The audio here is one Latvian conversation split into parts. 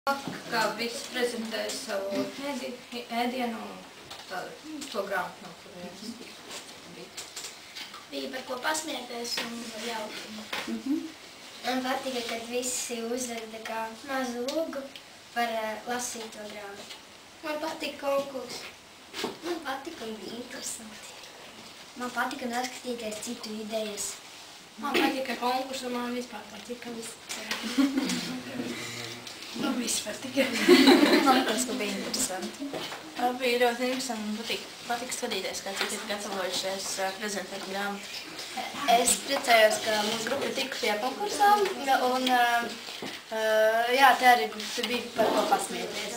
Kā viss prezentē savu ēdienu un to grāmatu, no kurienes. Bija par ko pasmieties un jauki. Man patika, kad visi uzveda kā mazu lūgu par lasīt to grāmatu. Man patika konkurss. Man patika un bija interesanti. Man patika noskatīties citu idejas. Man patika konkurss un man vispār patika viss. Man viss patika. Man tas bija interesanti. Bija ļoti interesanti un patika skatīties, kā citi ir gatavojušies prezentēt grāmatu. Es priecājos, ka mūsu grupa tika pie konkursām un jā, te arī bija par ko pasmieties.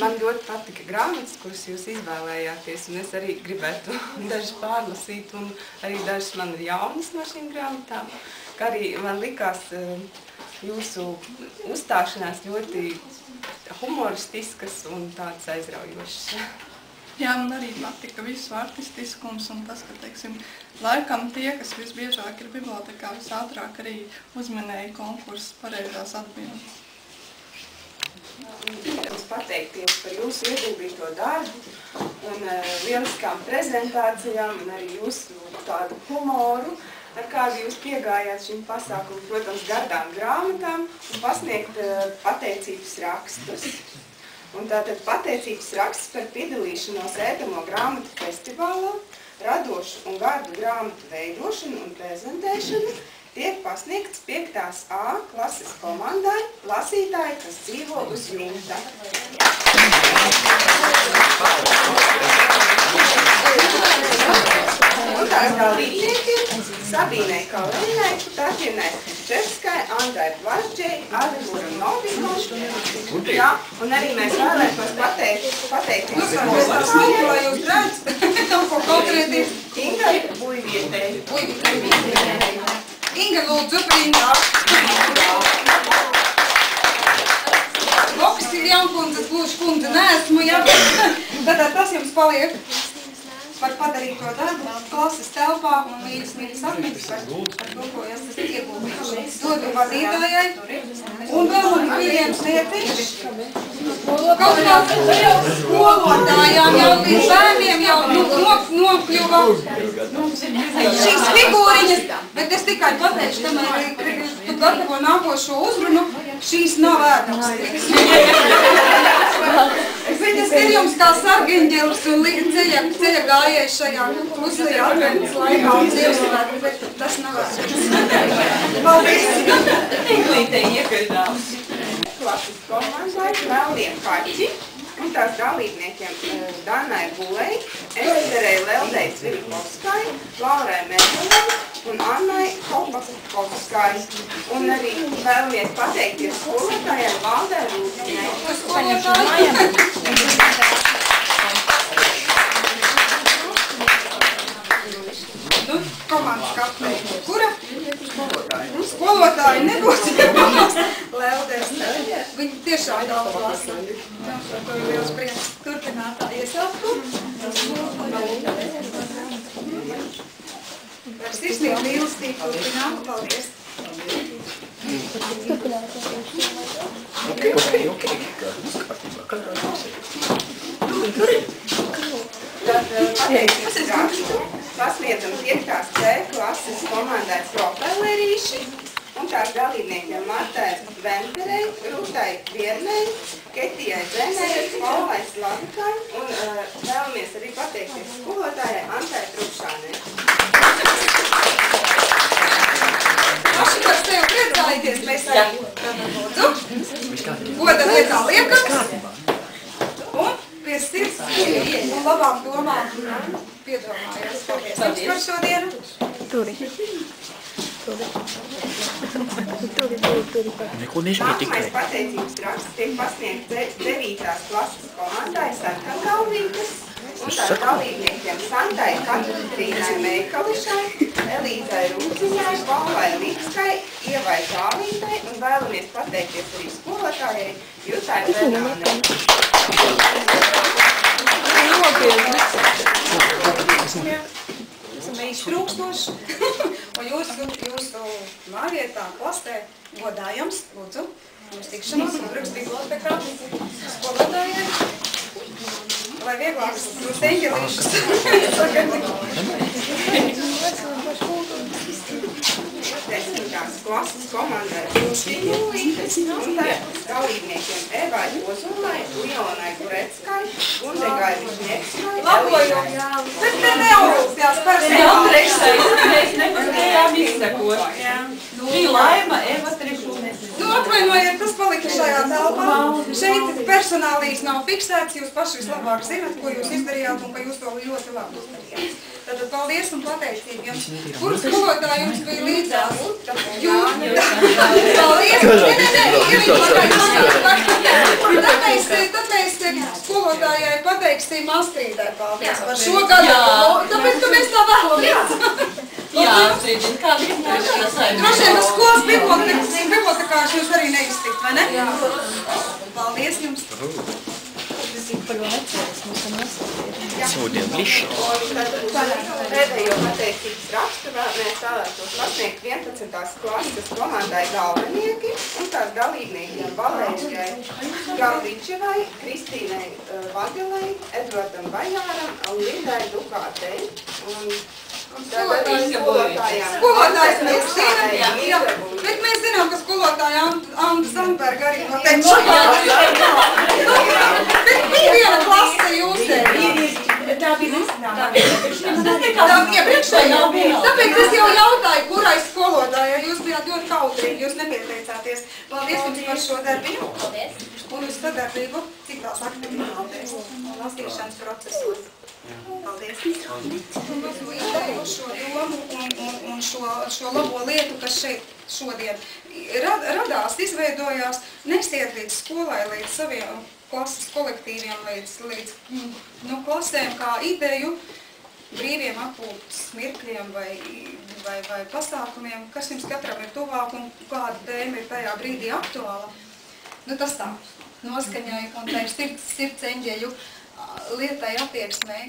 Man ļoti patika grāmatas, kuras jūs izvēlējāties, un es arī gribētu dažas pārlasīt, un arī dažas man ir jaunas no šīm grāmatām. Kā arī man likās jūsu uzstāšanās ļoti humoristiskas un tādas aizraujošas. Jā, man arī patika visu artistiskums un tas, ka, teiksim, laikam tie, kas visbiežāk ir bibliotekā, visātrāk arī uzminēja konkursu pareizās atbildes. Jums pateikties par jūsu ieguldīto darbu un lieliskām prezentācijām un arī jūsu tādu humoru, ar kādu jūs piegājāt šim pasākumam, protams, gardām grāmatām un pasniegt pateicības rakstus. Un tātad pateicības raksts par piedalīšanos ēdamo grāmatu festivālā, radošu un gardu grāmatu veidošanu un prezentēšanu tiek pasniegts 5. A klases komandai lasītāji, kas dzīvo uz jumta. Un tās dalībnieki Sabīnei Kalēnai, Tatjanai Českai, Andrai Plašģei, Arvuru Novikošu. Jā, un arī mēs vēlētos pateikt visu, lai jūs redzat, ko konkrēti Ingai Buļvietei. Inga, lūdzu, Inga. Boks ir jaunkundzes, gluži kundze neesmu, jā. Tātad tas jums paliek par padarīto darbu klases telpā un mīļas atmiņas par to, ko jūs esat ieguldījuši. Dodu vadītājai un vēl man viens lietiņš. Kaut kāds skolotājām jau līdz bērniem jau nokļuva šīs figūriņas, bet es tikai pateikšu, kamēr tu gatavo nākošo uzrunu, šīs nav ēdams. Bet es ir jums kā sargeņģelis un ceļa gājējs šajā klusajā adventas laikā un Ziemassvētku, bet tas nav ēdams. Paldies! Inglītei iekļaudās. Klases komandai Melniem Kaķi un tās dalībniekiem Danai Bulei, Esterei Leldei Cvilikovskai, Laurai Medulei un Annai Kopakovskai. Un arī vēlamies pateikties skolotājai Valdai Rūtiņai. Nu, komandas kapteiņa. Kura? Skolotāji nebūs. Leldēs. Viņi tiešām daudz lasa. To ir liels prieks turpināt tā iesauktu. Ar sirsnīgu mīlestību turpināt. Paldies. Tad pateicības rakstu pasniedzam 5. C klases komandai Propelerīši un tās dalībniekiem Martai Venterei, Rūtai Viernei, Ketijai Zenei, Paulai Slavikai un vēlamies arī pateikties skolotājai Antai Trukšānei. Paši par sevi priecājieties, mēs arī lūdzu. Goda vietā liekams. Un pie sirds un labām domām piedomājos. Paldies jums par šodienu. Nākamais pateicības raksts tiek pasniegts 9. klases komandai Sarkangalvīkas un tās dalībniekiem Santai Katrīnai Meikališai, Elīzai Rūciņai, Paulai Līkskai, Ievai Zālītai un vēlamies pateikties arī skolotājai Jutai Bernānei. neiztrūkstošs. Un jūsu mājvietā, klasē, godājams, lūdzu, mums tikšanos un druks bibliotekā skolotājai, lai vieglāk jūs eņģelīšus. Desmitās klases komandai Viltīņu Lītes un dalībniekiem Evai Ozulai, Lionai Gureckai, Gundegai Višņevskai, Labojot! Bet te neaugstījās personāli. Nepaspējām izsekot. Bija Laima, Eva Trešūnes. Nu, atvainojiet, tas palika šajā telpā. Šeit personālīs nav fiksēts, jūs paši vislabāk zinat, ko jūs izdarījāt un ka jūs to ļoti labi izdarījāt. Tātad paldies un pateicību jums. Kur skolotāji jums bija līdzās? Paldies! Tad mēs skolotājai pateiksim Astridai paldies par šo gadu. Tāpēc, ka mēs tā vēlamies. Jā, Astridin, kāda ir priekšā saimē? Droši vien, skolas bibliotekāši jūs arī neiztikt, vai ne? Paldies jums! Сегодня ближе. Pēdējo pateicības rakstu mēs vēlētos pasniegt 11. klases komandai galvenieki un tās dalībniekiem Valērijai Galvičevai, Kristīnai Vagelei, Edvardam Bajāram un Lindai Dukātei. Skolotājs mēs zinām, jā, bet mēs zinām, ka skolotāja Anda Zandberga arī noteikti šajā. Bet bija viena klase jūsē. Tā bija iepriekšējā. Tāpēc es jau jautāju, kurai skolotājai jūs bijāt ļoti kautrīgi, jūs nepieteicāties. Paldies jums par šo darbiņu. Un uz sadarbību citās aktivitātēs un lasīšanas procesos. Paldies. Un uz šo domu un šo labo lietu, kas šeit šodien radās, izveidojās, nesiet līdz skolai, līdz saviem klases kolektīviem, līdz klasēm kā ideju brīviem atpūtas mirkļiem vai pasākumiem, kas jums katram ir tuvāk un kāda tēma ir tajā brīdī aktuāla. Nu tas tā, noskaņai un tai sirds eņģeļu lietai attieksmei.